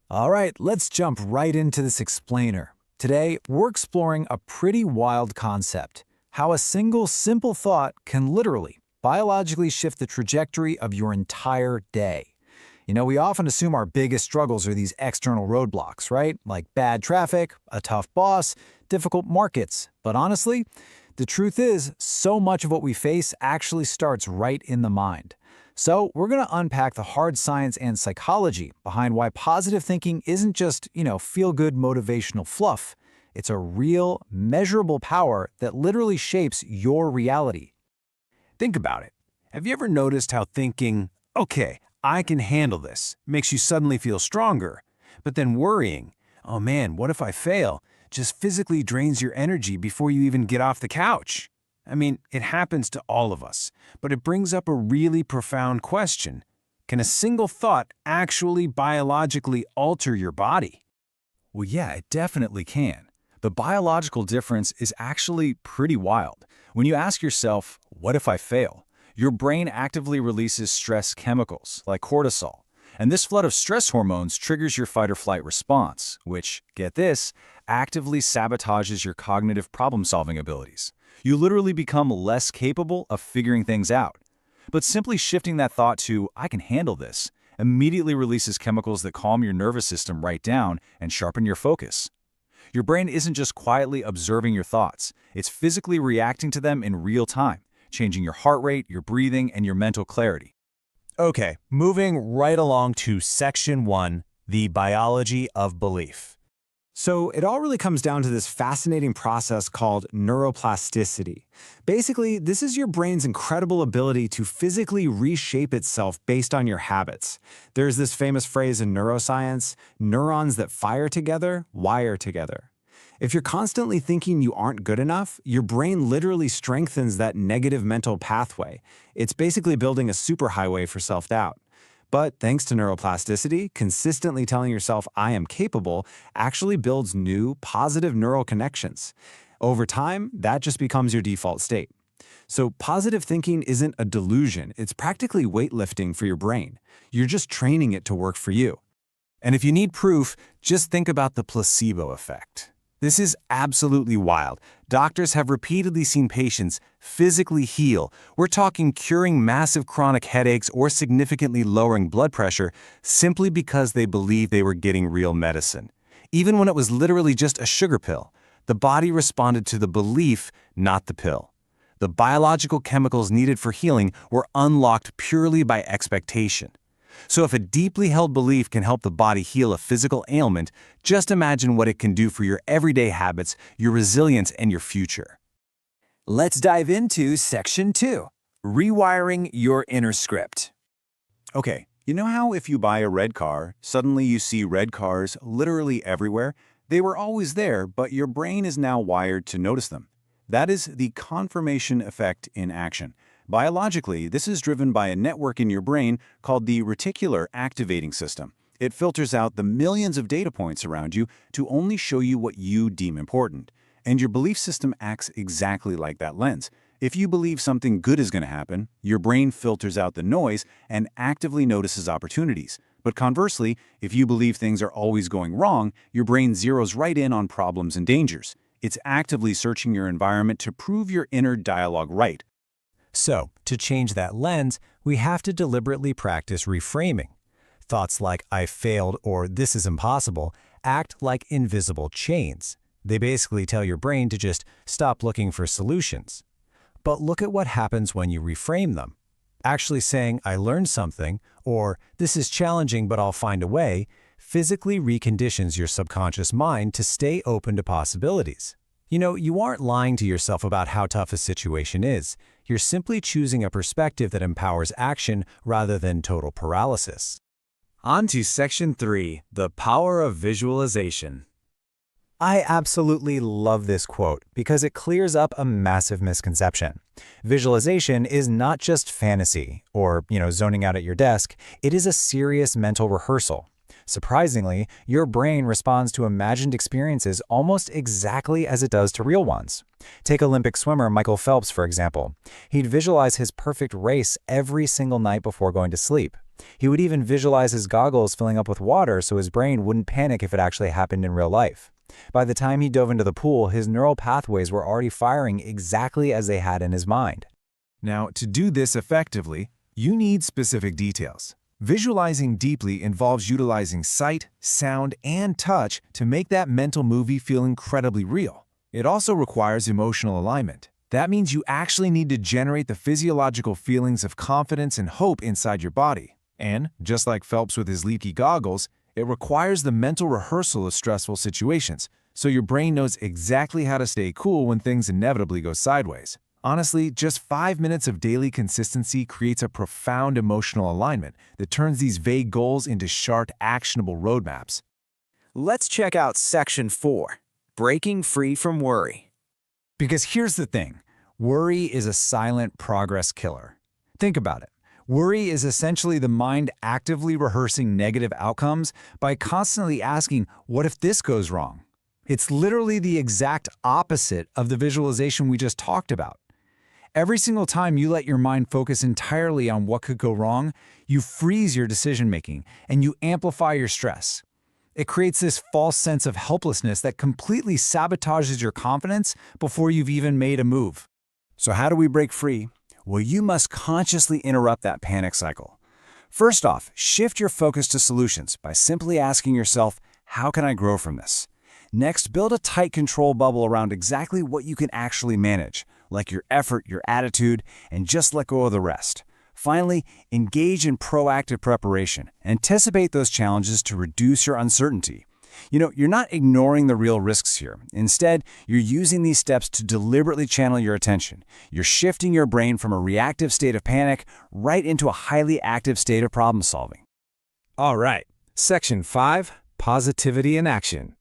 All right, let's jump right into this explainer. Today, we're exploring a pretty wild concept: how a single simple thought can literally, biologically shift the trajectory of your entire day. We often assume our biggest struggles are these external roadblocks, right? Like bad traffic, a tough boss, difficult markets. But honestly, the truth is, so much of what we face actually starts right in the mind. So, we're going to unpack the hard science and psychology behind why positive thinking isn't just, feel good motivational fluff. It's a real, measurable power that literally shapes your reality. Think about it. Have you ever noticed how thinking, okay, I can handle this, makes you suddenly feel stronger? But then worrying, oh man, what if I fail, just physically drains your energy before you even get off the couch? I mean, it happens to all of us, but it brings up a really profound question. Can a single thought actually biologically alter your body? Well, yeah, it definitely can. The biological difference is actually pretty wild. When you ask yourself, what if I fail? Your brain actively releases stress chemicals, like cortisol. And this flood of stress hormones triggers your fight or flight response, which, get this, actively sabotages your cognitive problem-solving abilities. You literally become less capable of figuring things out. But simply shifting that thought to, I can handle this, immediately releases chemicals that calm your nervous system right down and sharpen your focus. Your brain isn't just quietly observing your thoughts, it's physically reacting to them in real time, changing your heart rate, your breathing, and your mental clarity. Okay, moving right along to Section 1, the biology of belief. So it all really comes down to this fascinating process called neuroplasticity. Basically, this is your brain's incredible ability to physically reshape itself based on your habits. There's this famous phrase in neuroscience: neurons that fire together, wire together. If you're constantly thinking you aren't good enough, your brain literally strengthens that negative mental pathway. It's basically building a superhighway for self-doubt. But thanks to neuroplasticity, consistently telling yourself I am capable actually builds new, positive neural connections. Over time, that just becomes your default state. So positive thinking isn't a delusion, it's practically weightlifting for your brain. You're just training it to work for you. And if you need proof, just think about the placebo effect. This is absolutely wild. Doctors have repeatedly seen patients physically heal. We're talking curing massive chronic headaches or significantly lowering blood pressure simply because they believed they were getting real medicine. Even when it was literally just a sugar pill, the body responded to the belief, not the pill. The biological chemicals needed for healing were unlocked purely by expectation. So if a deeply held belief can help the body heal a physical ailment, just imagine what it can do for your everyday habits, your resilience, and your future. Let's dive into Section 2, rewiring your inner script. Okay, you know how if you buy a red car, suddenly you see red cars literally everywhere? They were always there, but your brain is now wired to notice them. That is the confirmation effect in action. Biologically, this is driven by a network in your brain called the reticular activating system. It filters out the millions of data points around you to only show you what you deem important. And your belief system acts exactly like that lens. If you believe something good is going to happen, your brain filters out the noise and actively notices opportunities. But conversely, if you believe things are always going wrong, your brain zeroes right in on problems and dangers. It's actively searching your environment to prove your inner dialogue right. So, to change that lens, we have to deliberately practice reframing. Thoughts like I failed or this is impossible act like invisible chains. They basically tell your brain to just stop looking for solutions. But look at what happens when you reframe them. Actually saying I learned something or this is challenging but I'll find a way physically reconditions your subconscious mind to stay open to possibilities. You aren't lying to yourself about how tough a situation is. You're simply choosing a perspective that empowers action rather than total paralysis. On to Section 3, the power of visualization. I absolutely love this quote because it clears up a massive misconception. Visualization is not just fantasy or, zoning out at your desk. It is a serious mental rehearsal. Surprisingly, your brain responds to imagined experiences almost exactly as it does to real ones. Take Olympic swimmer Michael Phelps, for example. He'd visualize his perfect race every single night before going to sleep. He would even visualize his goggles filling up with water so his brain wouldn't panic if it actually happened in real life. By the time he dove into the pool, his neural pathways were already firing exactly as they had in his mind. Now, to do this effectively, you need specific details. Visualizing deeply involves utilizing sight, sound, and touch to make that mental movie feel incredibly real. It also requires emotional alignment. That means you actually need to generate the physiological feelings of confidence and hope inside your body. And, just like Phelps with his leaky goggles, it requires the mental rehearsal of stressful situations, so your brain knows exactly how to stay cool when things inevitably go sideways. Honestly, just 5 minutes of daily consistency creates a profound emotional alignment that turns these vague goals into sharp, actionable roadmaps. Let's check out Section 4, Breaking Free from Worry. Because here's the thing, worry is a silent progress killer. Think about it. Worry is essentially the mind actively rehearsing negative outcomes by constantly asking, what if this goes wrong? It's literally the exact opposite of the visualization we just talked about. Every single time you let your mind focus entirely on what could go wrong, you freeze your decision-making and you amplify your stress. It creates this false sense of helplessness that completely sabotages your confidence before you've even made a move. So how do we break free? Well, you must consciously interrupt that panic cycle. First off, shift your focus to solutions by simply asking yourself, how can I grow from this? Next, build a tight control bubble around exactly what you can actually manage, like your effort, your attitude, and just let go of the rest. Finally, engage in proactive preparation. Anticipate those challenges to reduce your uncertainty. You're not ignoring the real risks here. Instead, you're using these steps to deliberately channel your attention. You're shifting your brain from a reactive state of panic right into a highly active state of problem solving. All right, Section 5, Positivity in Action.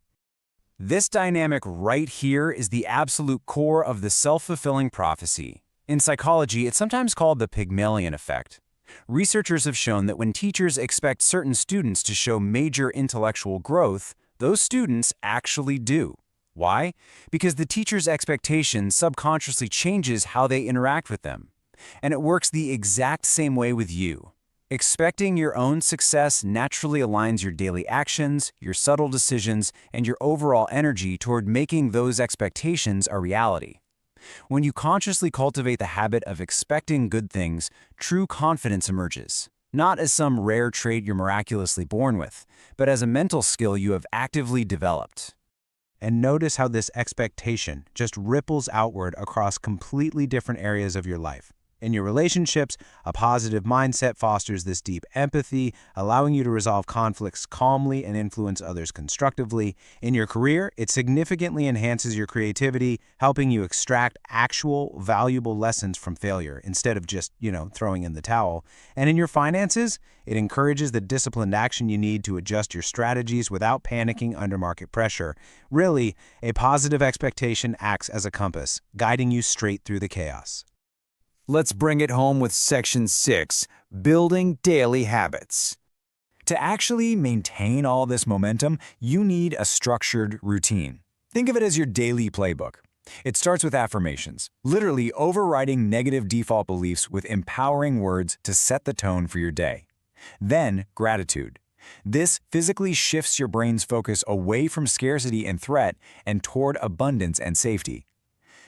This dynamic right here is the absolute core of the self-fulfilling prophecy. In psychology, it's sometimes called the Pygmalion effect. Researchers have shown that when teachers expect certain students to show major intellectual growth, those students actually do. Why? Because the teacher's expectation subconsciously changes how they interact with them. And it works the exact same way with you. Expecting your own success naturally aligns your daily actions, your subtle decisions, and your overall energy toward making those expectations a reality. When you consciously cultivate the habit of expecting good things, true confidence emerges, not as some rare trait you're miraculously born with, but as a mental skill you have actively developed. And notice how this expectation just ripples outward across completely different areas of your life. In your relationships, a positive mindset fosters this deep empathy, allowing you to resolve conflicts calmly and influence others constructively. In your career, it significantly enhances your creativity, helping you extract actual, valuable lessons from failure instead of just, throwing in the towel. And in your finances, it encourages the disciplined action you need to adjust your strategies without panicking under market pressure. Really, a positive expectation acts as a compass, guiding you straight through the chaos. Let's bring it home with Section 6, Building Daily Habits. To actually maintain all this momentum, you need a structured routine. Think of it as your daily playbook. It starts with affirmations, literally overriding negative default beliefs with empowering words to set the tone for your day. Then, gratitude. This physically shifts your brain's focus away from scarcity and threat and toward abundance and safety.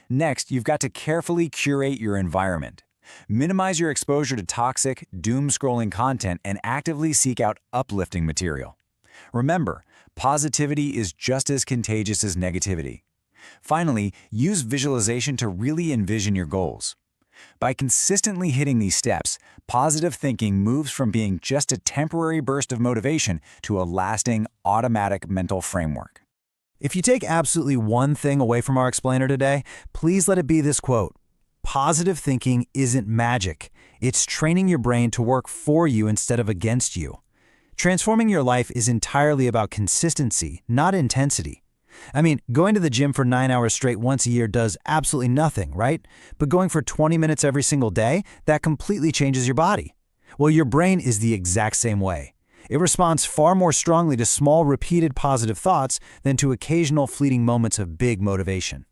Next, you've got to carefully curate your environment. Minimize your exposure to toxic, doom-scrolling content and actively seek out uplifting material. Remember, positivity is just as contagious as negativity. Finally, use visualization to really envision your goals. By consistently hitting these steps, positive thinking moves from being just a temporary burst of motivation to a lasting, automatic mental framework. If you take absolutely one thing away from our explainer today, please let it be this quote. Positive thinking isn't magic. It's training your brain to work for you instead of against you. Transforming your life is entirely about consistency, not intensity. Going to the gym for 9 hours straight once a year does absolutely nothing, right? But going for 20 minutes every single day, that completely changes your body. Well, your brain is the exact same way. It responds far more strongly to small, repeated positive thoughts than to occasional fleeting moments of big motivation.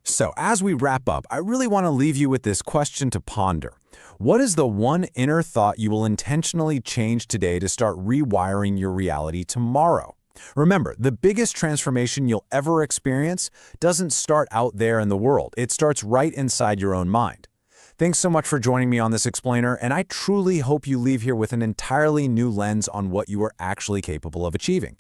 So, as we wrap up, I really want to leave you with this question to ponder. What is the one inner thought you will intentionally change today to start rewiring your reality tomorrow? Remember, the biggest transformation you'll ever experience doesn't start out there in the world. It starts right inside your own mind. Thanks so much for joining me on this explainer, and I truly hope you leave here with an entirely new lens on what you are actually capable of achieving.